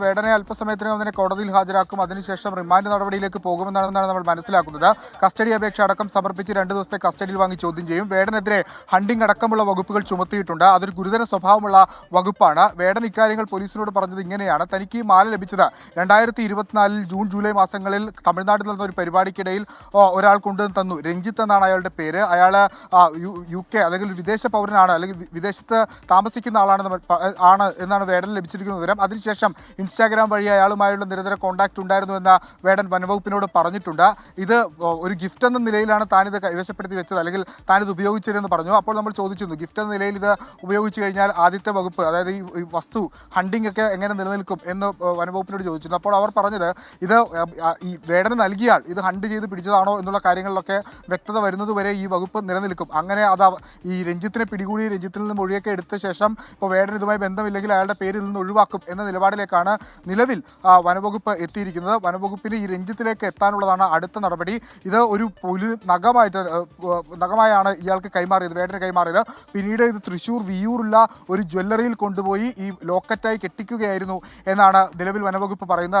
വേടനെ അല്പസമയത്തിനകം തന്നെ കോടതിയിൽ ഹാജരാക്കും. അതിനുശേഷം റിമാൻഡ് നടപടിയിലേക്ക് പോകുമെന്നാണ് നമ്മൾ മനസ്സിലാക്കുന്നത്. കസ്റ്റഡി അപേക്ഷ അടക്കം സമർപ്പിച്ച് 2 ദിവസത്തെ കസ്റ്റഡിയിൽ വാങ്ങി ചോദ്യം ചെയ്യും. വേടനെതിരെ ഹണ്ടിംഗ് അടക്കമുള്ള വകുപ്പുകൾ ചുമത്തിയിട്ടുണ്ട്. അതൊരു ഗുരുതര സ്വഭാവമുള്ള വകുപ്പാണ്. വേടൻ ഇക്കാര്യങ്ങൾ പോലീസിനോട് പറഞ്ഞത് ഇങ്ങനെയാണ്: തനിക്ക് ഈ മാല ലഭിച്ചത് 2024 ജൂൺ ജൂലൈ മാസങ്ങളിൽ തമിഴ്നാട്ടിൽ നടന്ന ഒരു പരിപാടിക്കിടയിൽ ഒരാൾ കൊണ്ടുവന്ന് തന്നു. രഞ്ജിത്ത് എന്നാണ് അയാളുടെ പേര്. അയാൾ UK അല്ലെങ്കിൽ വിദേശ പൗരനാണ്, അല്ലെങ്കിൽ വിദേശത്ത് താമസിക്കുന്ന ആണ് എന്നാണ് വേടൻ ലഭിച്ചിരിക്കുന്ന വിവരം. അതിനുശേഷം ഇൻസ്റ്റാഗ്രാം വഴി അയാളുമായുള്ള നിരന്തര കോൺടാക്ട് ഉണ്ടായിരുന്നുവെന്ന് വേടൻ വനംവകുപ്പിനോട് പറഞ്ഞിട്ടുണ്ട്. ഇത് ഒരു ഗിഫ്റ്റ് എന്ന നിലയിലാണ് താനിത് കൈവശപ്പെടുത്തി വെച്ചത്, അല്ലെങ്കിൽ താനിത് ഉപയോഗിച്ചതെന്ന് പറഞ്ഞു. അപ്പോൾ നമ്മൾ ചോദിച്ചിരുന്നു, ഗിഫ്റ്റ് എന്ന നിലയിൽ ഇത് ഉപയോഗിച്ച് കഴിഞ്ഞാൽ ആദ്യത്തെ വകുപ്പ്, അതായത് ഈ വസ്തു ഹണ്ടിങ് ഒക്കെ എങ്ങനെ നിലനിൽക്കും എന്ന് വനംവകുപ്പിനോട് ചോദിച്ചിരുന്നു. അപ്പോൾ അവർ പറഞ്ഞത് ഇത് ഈ വേടന് നൽകിയാൽ ഇത് ഹണ്ട് ചെയ്ത് പിടിച്ചതാണോ എന്നുള്ള കാര്യങ്ങളിലൊക്കെ വ്യക്തത വരുന്നതുവരെ ഈ വകുപ്പ് നിലനിൽക്കും. അങ്ങനെ അത് ഈ രഞ്ജിത്തിനെ പിടികൂടി രഞ്ജിത്തിൽ നിന്ന് മൊഴിയൊക്കെ എടുത്ത ശേഷം ഇപ്പോൾ വേടൻ ഇതുമായി ബന്ധമില്ലെങ്കിൽ അയാളുടെ പേരിൽ നിന്ന് ഒഴിവാക്കും എന്ന നിലപാടിലേക്കാണ് നിലവിൽ വനംവകുപ്പ് എത്തിയിരിക്കുന്നത്. വനംവകുപ്പിന് ഈ രഞ്ജിത്തിലേക്ക് എത്താനുള്ളതാണ് അടുത്ത നടപടി. ഇത് ഒരു നഖമായാണ് ഇയാൾക്ക് കൈമാറിയത്, വേടന് കൈമാറിയത്. പിന്നീട് ഇത് തൃശ്ശൂർ വിയ്യൂറുള്ള ഒരു ജ്വല്ലറിയിൽ കൊണ്ടുപോയി ഈ ലോക്കറ്റായി കെട്ടിക്കുകയായിരുന്നു എന്നാണ് നിലവിൽ വനംവകുപ്പ് പറയുന്നത്.